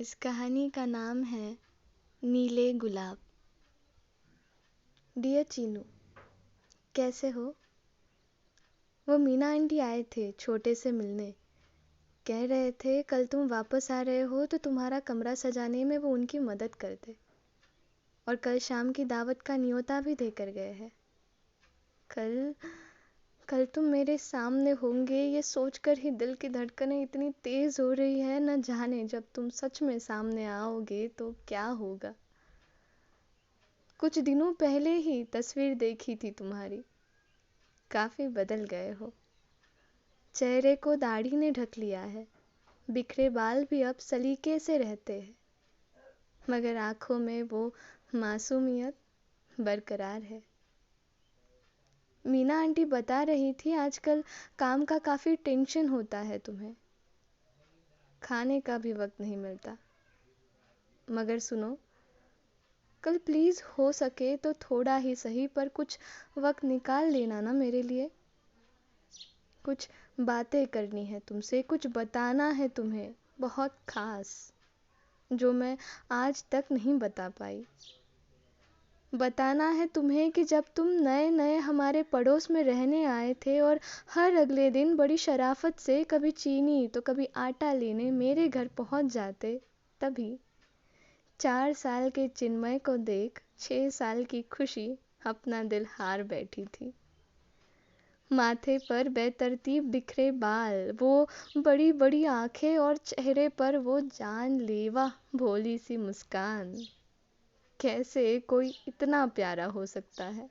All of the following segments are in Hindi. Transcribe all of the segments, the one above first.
इस कहानी का नाम है नीले गुलाब। डियर चीनू, कैसे हो? वो मीना आंटी आए थे छोटे से मिलने। कह रहे थे कल तुम वापस आ रहे हो तो तुम्हारा कमरा सजाने में वो उनकी मदद कर दे, और कल शाम की दावत का न्योता भी देकर गए हैं। कल कल तुम मेरे सामने होंगे, ये सोचकर ही दिल की धड़कनें इतनी तेज हो रही है। न जाने जब तुम सच में सामने आओगे तो क्या होगा। कुछ दिनों पहले ही तस्वीर देखी थी तुम्हारी। काफी बदल गए हो। चेहरे को दाढ़ी ने ढक लिया है, बिखरे बाल भी अब सलीके से रहते हैं, मगर आंखों में वो मासूमियत बरकरार है। मीना आंटी बता रही थी आजकल काम का काफी टेंशन होता है तुम्हें, खाने का भी वक्त नहीं मिलता। मगर सुनो, कल प्लीज हो सके तो थोड़ा ही सही पर कुछ वक्त निकाल लेना ना मेरे लिए। कुछ बातें करनी है तुमसे, कुछ बताना है तुम्हें, बहुत खास, जो मैं आज तक नहीं बता पाई। बताना है तुम्हें कि जब तुम नए नए हमारे पड़ोस में रहने आए थे और हर अगले दिन बड़ी शराफत से कभी चीनी तो कभी आटा लेने मेरे घर पहुंच जाते, तभी 4 साल के चिन्मय को देख 6 साल की खुशी अपना दिल हार बैठी थी। माथे पर बेतरतीब बिखरे बाल, वो बड़ी बड़ी आंखें और चेहरे पर वो जानलेवा भोली सी मुस्कान। कैसे कोई इतना प्यारा हो सकता है।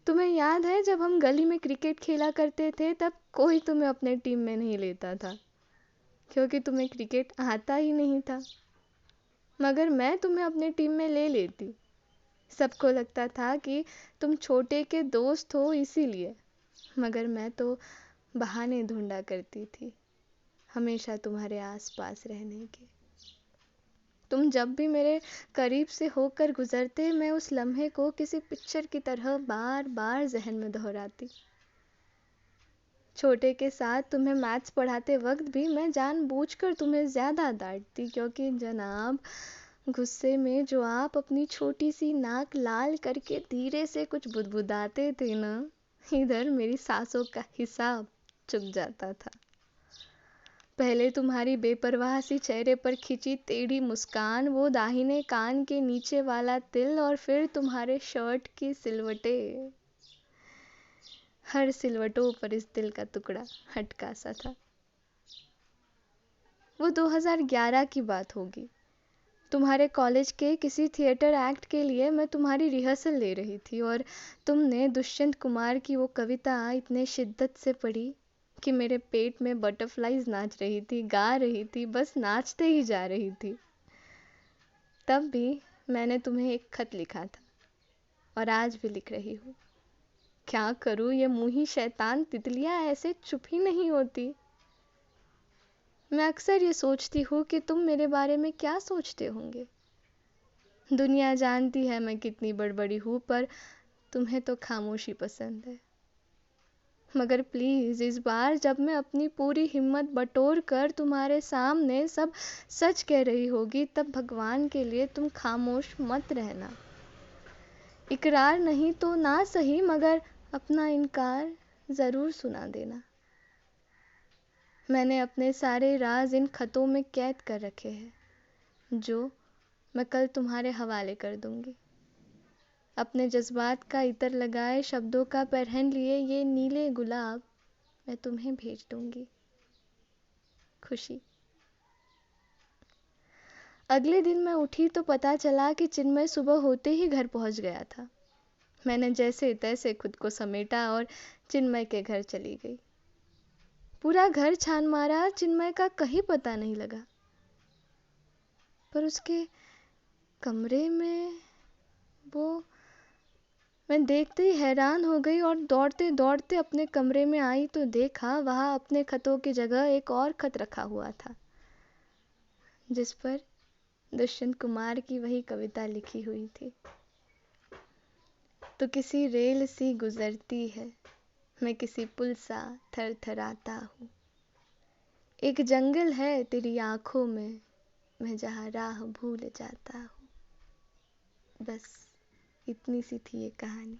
तुम्हें याद है जब हम गली में क्रिकेट खेला करते थे, तब कोई तुम्हें अपने टीम में नहीं लेता था क्योंकि तुम्हें क्रिकेट आता ही नहीं था, मगर मैं तुम्हें अपने टीम में ले लेती। सबको लगता था कि तुम छोटे के दोस्त हो इसीलिए, मगर मैं तो बहाने ढूंढा करती थी हमेशा तुम्हारे आसपास रहने के। तुम जब भी मेरे करीब से होकर गुजरते, मैं उस लम्हे को किसी पिक्चर की तरह बार बार जहन में दोहराती। छोटे के साथ तुम्हें मैथ्स पढ़ाते वक्त भी मैं जानबूझकर तुम्हें ज्यादा डांटती, क्योंकि जनाब गुस्से में जो आप अपनी छोटी सी नाक लाल करके धीरे से कुछ बुदबुदाते थे ना, इधर मेरी सांसों का हिसाब चुक जाता था। पहले तुम्हारी बेपरवाह सी चेहरे पर खिंची टेढ़ी मुस्कान, वो दाहिने कान के नीचे वाला तिल, और फिर तुम्हारे शर्ट की सिलवटें। हर सिलवटों पर इस दिल का टुकड़ा हटका सा था। वो 2011 की बात होगी। तुम्हारे कॉलेज के किसी थिएटर एक्ट के लिए मैं तुम्हारी रिहर्सल ले रही थी, और तुमने दुष्यंत कुमार की वो कविता इतने शिद्दत से पढ़ी कि मेरे पेट में बटरफ्लाईज नाच रही थी, गा रही थी, बस नाचते ही जा रही थी। तब भी मैंने तुम्हें एक खत लिखा था, और आज भी लिख रही हूँ। क्या करूँ, ये मुंही शैतान तितलियां ऐसे चुप ही नहीं होती। मैं अक्सर ये सोचती हूँ कि तुम मेरे बारे में क्या सोचते होंगे। दुनिया जानती है मैं कितनी बड़बड़ी हूँ, पर तुम्हें तो खामोशी पसंद है। मगर प्लीज इस बार जब मैं अपनी पूरी हिम्मत बटोर कर तुम्हारे सामने सब सच कह रही होगी, तब भगवान के लिए तुम खामोश मत रहना। इकरार नहीं तो ना सही, मगर अपना इनकार जरूर सुना देना। मैंने अपने सारे राज इन खतों में कैद कर रखे हैं, जो मैं कल तुम्हारे हवाले कर दूंगी। अपने जज्बात का इतर लगाए शब्दों का पहन लिए ये नीले गुलाब मैं तुम्हें भेज दूंगी। खुशी। अगले दिन मैं उठी तो पता चला कि चिन्मय सुबह होते ही घर पहुंच गया था। मैंने जैसे तैसे खुद को समेटा और चिन्मय के घर चली गई। पूरा घर छान मारा, चिन्मय का कहीं पता नहीं लगा, पर उसके कमरे में वो मैं देखते ही हैरान हो गई, और दौड़ते दौड़ते अपने कमरे में आई तो देखा वहां अपने खतों की जगह एक और खत रखा हुआ था, जिस पर दुष्यंत कुमार की वही कविता लिखी हुई थी। तो किसी रेल सी गुजरती है, मैं किसी पुल सा थरथराता हूँ। एक जंगल है तेरी आंखों में, मैं जहाँ राह भूल जाता हूँ। बस इतनी सी थी ये कहानी।